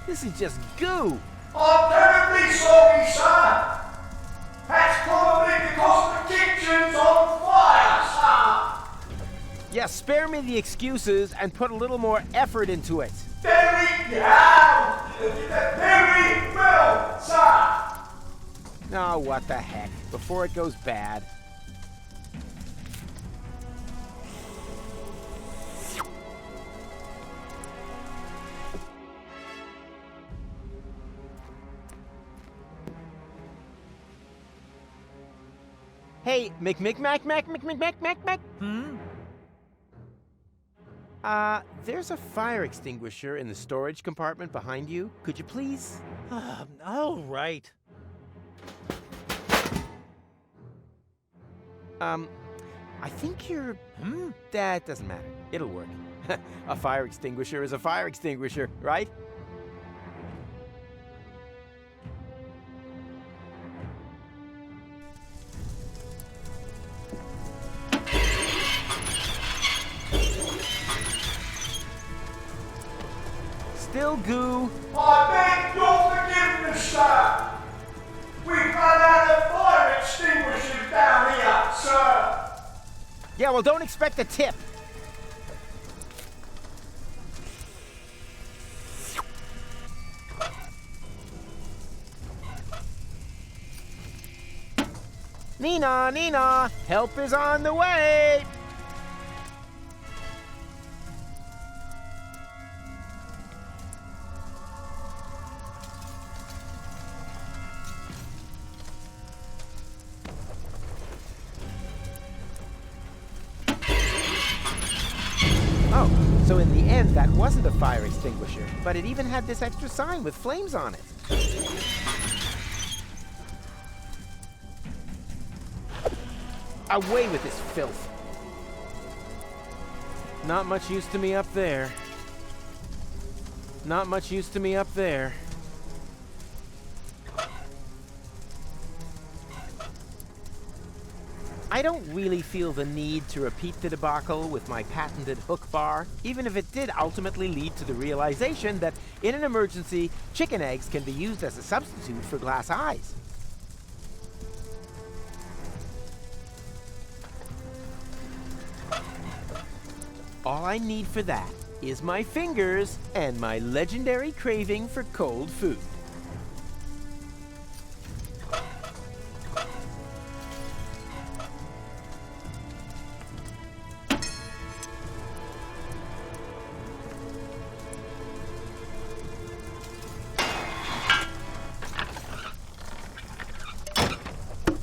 This is just goo. I'm terribly sorry, sir. That's probably because the kitchen's on fire, sir. Yeah, spare me the excuses and put a little more effort into it. Very well, sir. Oh, what the heck. Before it goes bad. Hey, Mac. There's a fire extinguisher in the storage compartment behind you. Could you please? All right. I think you're... That doesn't matter. It'll work. A fire extinguisher is a fire extinguisher, right? Still goo. I beg your forgiveness, sir. We've run out of fire extinguishers down here, sir. Yeah, well, don't expect a tip. Nina, help is on the way. Oh, so in the end, that wasn't a fire extinguisher, but it even had this extra sign with flames on it. Away with this filth. Not much use to me up there. Not much use to me up there. I don't really feel the need to repeat the debacle with my patented hook bar, even if it did ultimately lead to the realization that in an emergency, chicken eggs can be used as a substitute for glass eyes. All I need for that is my fingers and my legendary craving for cold food.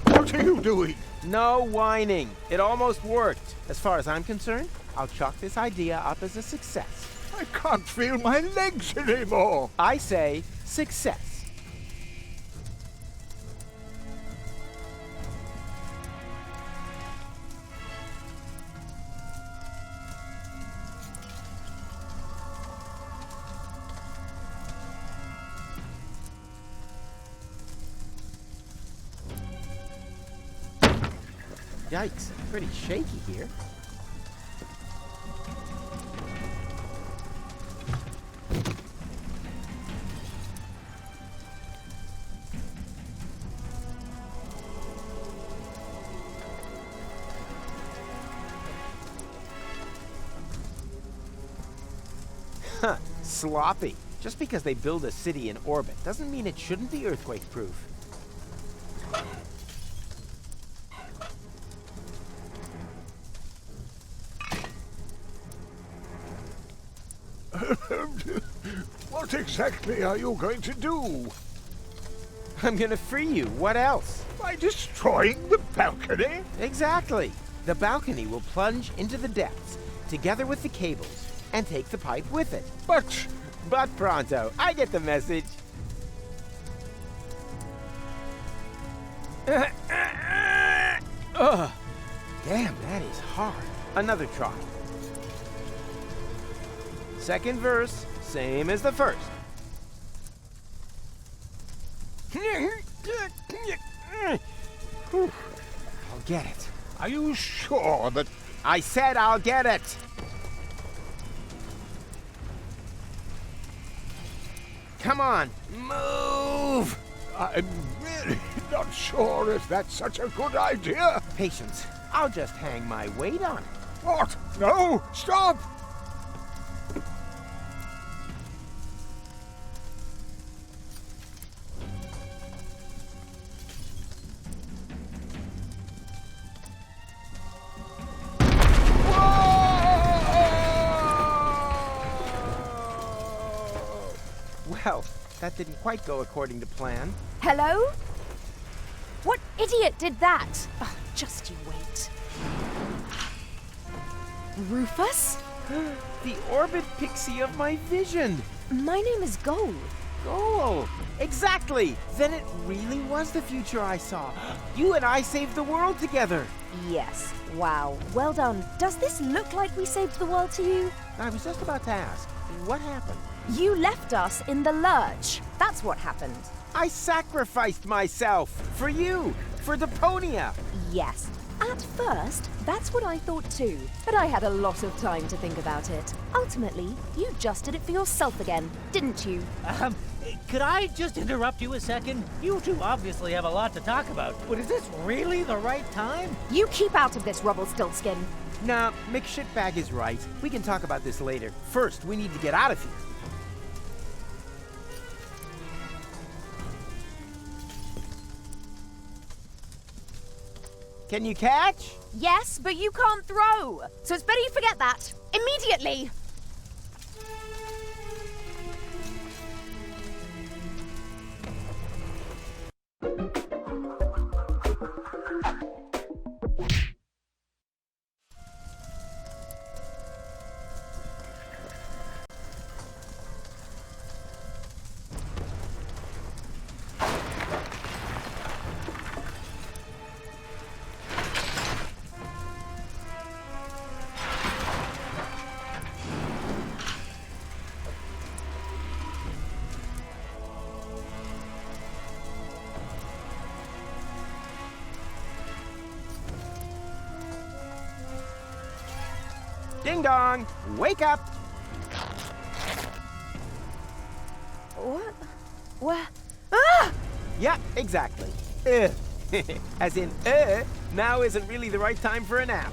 What are you doing? No whining. It almost worked. As far as I'm concerned, I'll chalk this idea up as a success. I can't feel my legs anymore. I say success. Yikes, pretty shaky here. Huh, sloppy. Just because they build a city in orbit doesn't mean it shouldn't be earthquake-proof. What exactly are you going to do? I'm gonna free you. What else? By destroying the balcony? Exactly. The balcony will plunge into the depths, together with the cables, and take the pipe with it. But pronto, I get the message. Ugh. Damn, that is hard. Another try. Second verse, same as the first. I'll get it. Are you sure that... I said I'll get it. Come on, move! I'm really not sure if that's such a good idea. Patience. I'll just hang my weight on it. What? No! Stop! Well, that didn't quite go according to plan. Hello? What idiot did that? Oh, just you wait. Rufus? The orbit pixie of my vision. My name is Gold. Oh, exactly. Then it really was the future I saw. You and I saved the world together. Yes. Wow. Well done. Does this look like we saved the world to you? I was just about to ask, what happened? You left us in the lurch. That's what happened. I sacrificed myself for you, for Deponia. Yes. At first, that's what I thought too. But I had a lot of time to think about it. Ultimately, you just did it for yourself again, didn't you? Could I just interrupt you a second? You two obviously have a lot to talk about, but is this really the right time? You keep out of this, Rubblestiltskin. Nah, McShitbag is right. We can talk about this later. First, we need to get out of here. Can you catch? Yes, but you can't throw. So it's better you forget that. Immediately. Ding dong! Wake up! What? Where? Ah! Yeah, exactly. As in, now isn't really the right time for a nap.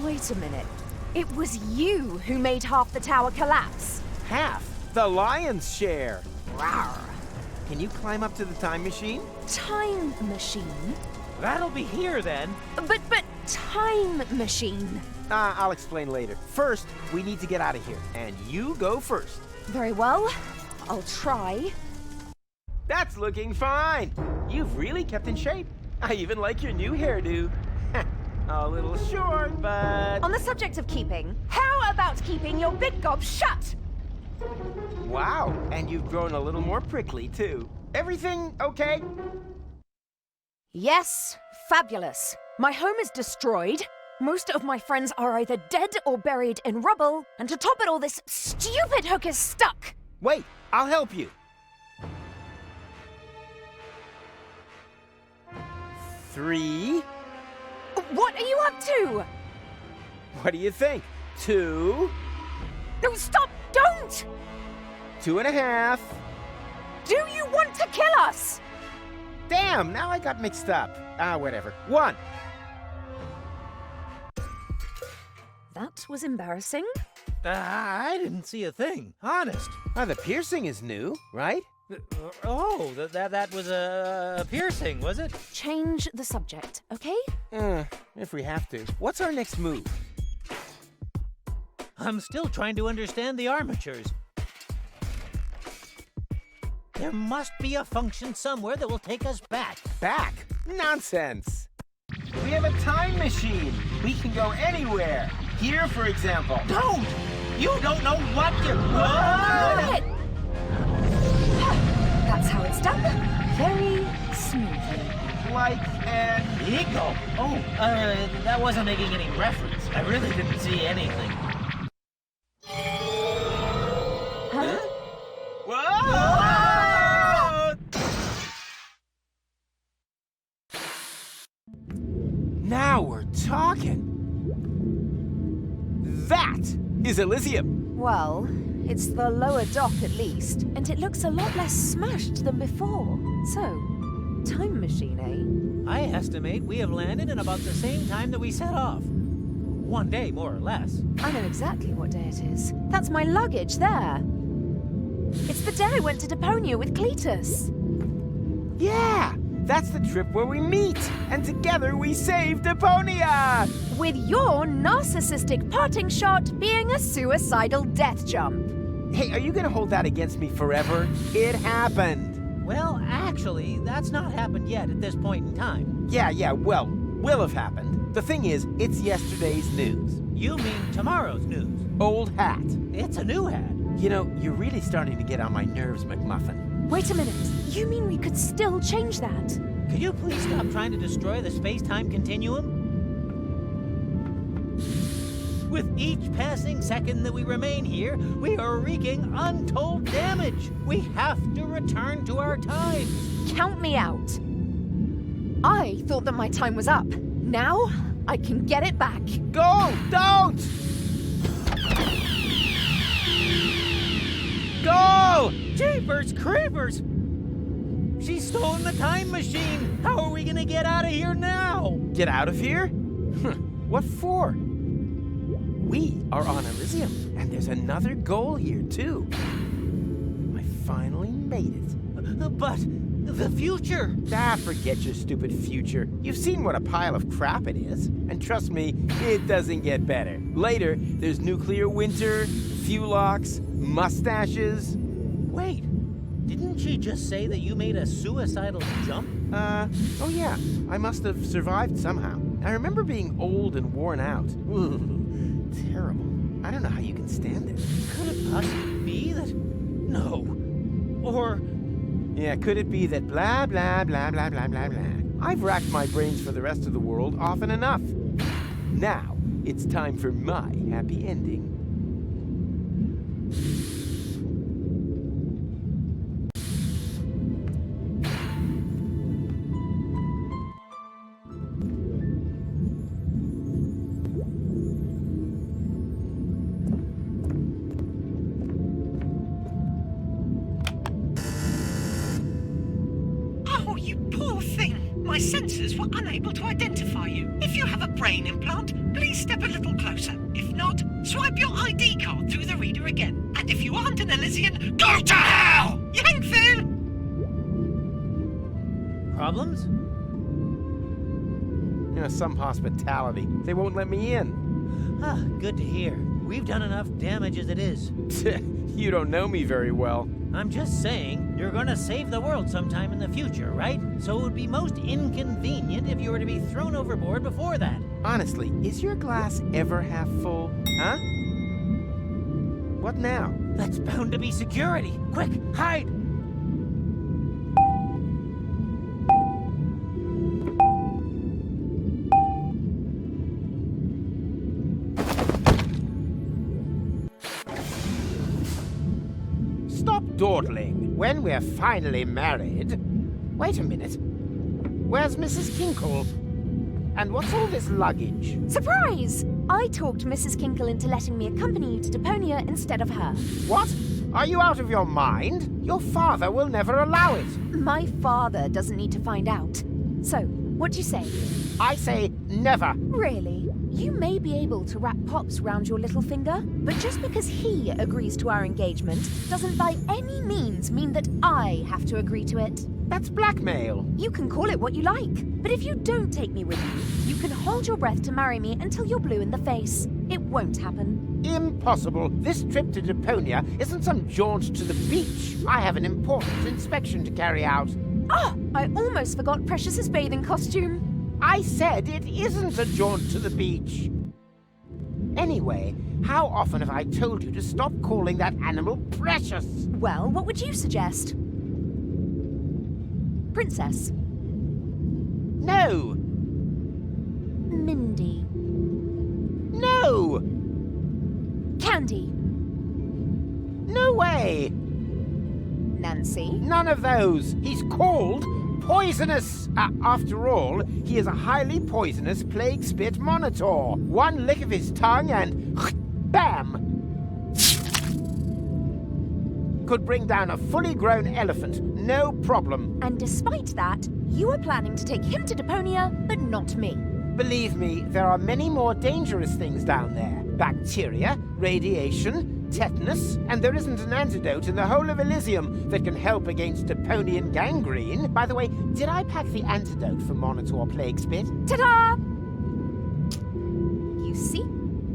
Wait a minute. It was you who made half the tower collapse. Half the lion's share. Rawr. Can you climb up to the time machine? Time machine? That'll be here then. But time machine. I'll explain later. First, we need to get out of here, and you go first. Very well. I'll try. That's looking fine. You've really kept in shape. I even like your new hairdo. A little short, but... On the subject of keeping, how about keeping your big gob shut? Wow, and you've grown a little more prickly, too. Everything okay? Yes, fabulous. My home is destroyed. Most of my friends are either dead or buried in rubble. And to top it all, this stupid hook is stuck. Wait, I'll help you. 3. What are you up to? What do you think? 2. No, stop! Don't! 2.5. Do you want to kill us? Damn, now I got mixed up. Whatever. 1. That was embarrassing. I didn't see a thing, honest. The piercing is new, right? Oh, that was a piercing, was it? Change the subject, okay? If we have to. What's our next move? I'm still trying to understand the armatures. There must be a function somewhere that will take us back. Back? Nonsense! We have a time machine! We can go anywhere! Here, for example. Don't! You don't know what you... Got it! That's how it's done. Very smoothly. Like an Eagle? Oh, that wasn't making any reference. I really didn't see anything. Huh? Whoa! Now we're talking. That is Elysium. Well, it's the lower dock at least, and it looks a lot less smashed than before. So, time machine, eh? I estimate we have landed in about the same time that we set off. 1 day, more or less. I know exactly what day it is. That's my luggage there. It's the day I went to Deponia with Cletus. Yeah, that's the trip where we meet, and together we save Deponia! With your narcissistic parting shot being a suicidal death jump. Hey, are you gonna hold that against me forever? It happened. Well, actually, that's not happened yet at this point in time. Yeah, well, will have happened. The thing is, it's yesterday's news. You mean tomorrow's news? Old hat. It's a new hat. You know, you're really starting to get on my nerves, McMuffin. Wait a minute. You mean we could still change that? Could you please stop trying to destroy the space-time continuum? With each passing second that we remain here, we are wreaking untold damage. We have to return to our time. Count me out. I thought that my time was up. Now, I can get it back. Go! Don't! Go! Jeepers creepers! She's stolen the time machine! How are we gonna get out of here now? Get out of here? What for? We are on Elysium, and there's another goal here, too. I finally made it. But the future! Forget your stupid future. You've seen what a pile of crap it is. And trust me, it doesn't get better. Later, there's nuclear winter, fuelox, mustaches. Wait, didn't she just say that you made a suicidal jump? Oh yeah, I must have survived somehow. I remember being old and worn out. Ooh, terrible. I don't know how you can stand it. Could it possibly be that... No. Or... Yeah, could it be that blah, blah, blah, blah, blah, blah, blah. I've racked my brains for the rest of the world often enough. Now, it's time for my happy ending. My sensors were unable to identify you. If you have a brain implant, please step a little closer. If not, swipe your ID card through the reader again. And if you aren't an Elysian, go to hell! Yankville! Problems? You know, some hospitality. They won't let me in. Ah, good to hear. We've done enough damage as it is. You don't know me very well. I'm just saying, you're gonna save the world sometime in the future, right? So it would be most inconvenient if you were to be thrown overboard before that. Honestly, is your glass ever half full? Huh? What now? That's bound to be security. Quick, hide! Stop dawdling. When we're finally married... Wait a minute. Where's Mrs. Kinkle? And what's all this luggage? Surprise! I talked Mrs. Kinkle into letting me accompany you to Deponia instead of her. What? Are you out of your mind? Your father will never allow it. My father doesn't need to find out. So, what do you say? I say never. Really? You may be able to wrap Pops round your little finger, but just because he agrees to our engagement doesn't by any means mean that I have to agree to it. That's blackmail. You can call it what you like, but if you don't take me with you, you can hold your breath to marry me until you're blue in the face. It won't happen. Impossible. This trip to Deponia isn't some jaunt to the beach. I have an important inspection to carry out. Ah! I almost forgot Precious's bathing costume. I said it isn't a jaunt to the beach. Anyway, how often have I told you to stop calling that animal Precious? Well, what would you suggest? Princess. No. Mindy. No. Candy. No way. Nancy. None of those. He's called Poisonous. After all, he is a highly poisonous plague spit monitor. One lick of his tongue and bam! could bring down a fully grown elephant, no problem. And despite that, you are planning to take him to Deponia, but not me. Believe me, there are many more dangerous things down there. Bacteria, radiation, tetanus, and there isn't an antidote in the whole of Elysium that can help against Deponian gangrene. By the way, did I pack the antidote for Monitor Plague Spit? Ta-da! You see,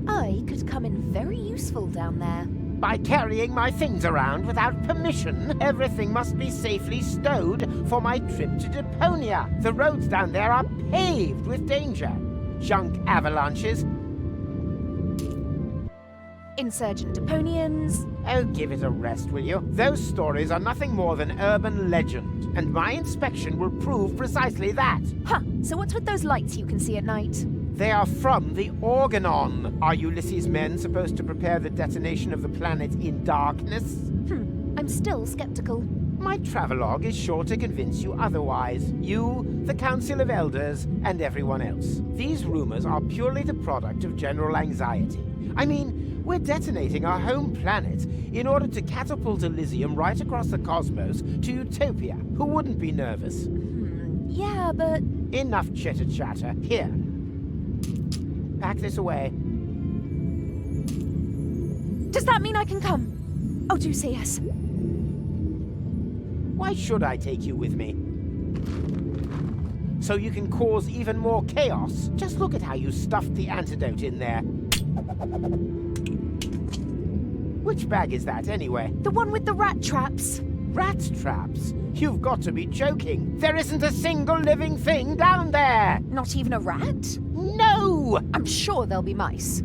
I could come in very useful down there. By carrying my things around without permission, everything must be safely stowed for my trip to Deponia. The roads down there are paved with danger. Junk avalanches. Insurgent Deponians. Oh, give it a rest, will you? Those stories are nothing more than urban legend, and my inspection will prove precisely that. Huh, so what's with those lights you can see at night? They are from the Organon. Are Ulysses' men supposed to prepare the detonation of the planet in darkness? I'm still skeptical. My travelogue is sure to convince you otherwise. You, the Council of Elders, and everyone else. These rumors are purely the product of general anxiety. I mean, we're detonating our home planet in order to catapult Elysium right across the cosmos to Utopia. Who wouldn't be nervous? Yeah, but... Enough chitter-chatter. Here. Pack this away. Does that mean I can come? Oh, do say yes. Why should I take you with me? So you can cause even more chaos? Just look at how you stuffed the antidote in there. Which bag is that, anyway? The one with the rat traps. Rat traps? You've got to be joking. There isn't a single living thing down there! Not even a rat? No! I'm sure there'll be mice.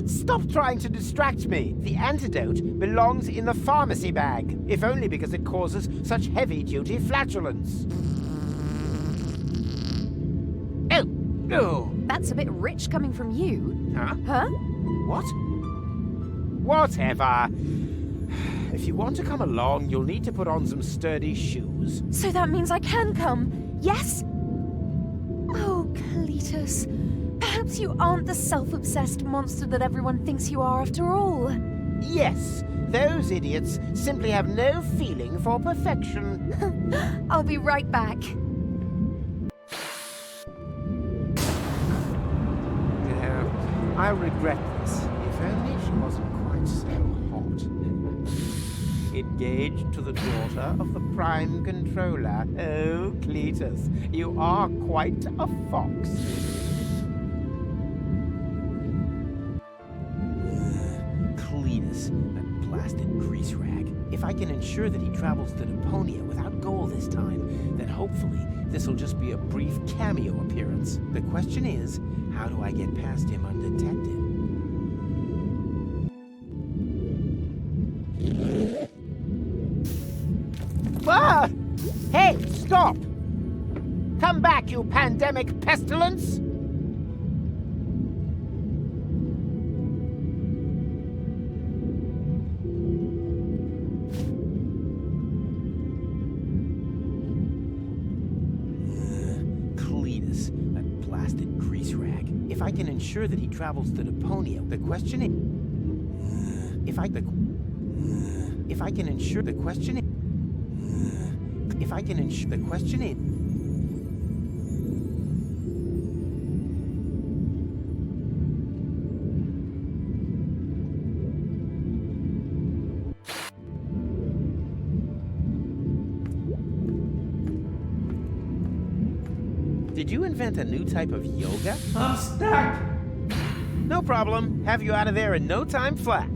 Stop trying to distract me. The antidote belongs in the pharmacy bag, if only because it causes such heavy-duty flatulence. Oh! No! That's a bit rich coming from you. Huh? Huh? What? Whatever. If you want to come along, you'll need to put on some sturdy shoes. So that means I can come, yes? Oh, Cletus. Perhaps you aren't the self-obsessed monster that everyone thinks you are after all. Yes, those idiots simply have no feeling for perfection. I'll be right back. I regret this. If only she wasn't quite so hot. Engaged to the daughter of the Prime Controller. Oh, Cletus, you are quite a fox. Cletus, that blasted grease rag. If I can ensure that he travels to Deponia without goal this time, then hopefully this'll just be a brief cameo appearance. The question is, how do I get past him undetected? Ah! Hey, stop! Come back, you pandemic pestilence! Cletus, that blasted grease rag. If I can ensure that he travels to Deponia, the question is... If I can ensure the question is... If I can ensure the question is... Did you invent a new type of yoga? I'm stuck. No problem. Have you out of there in no time flat.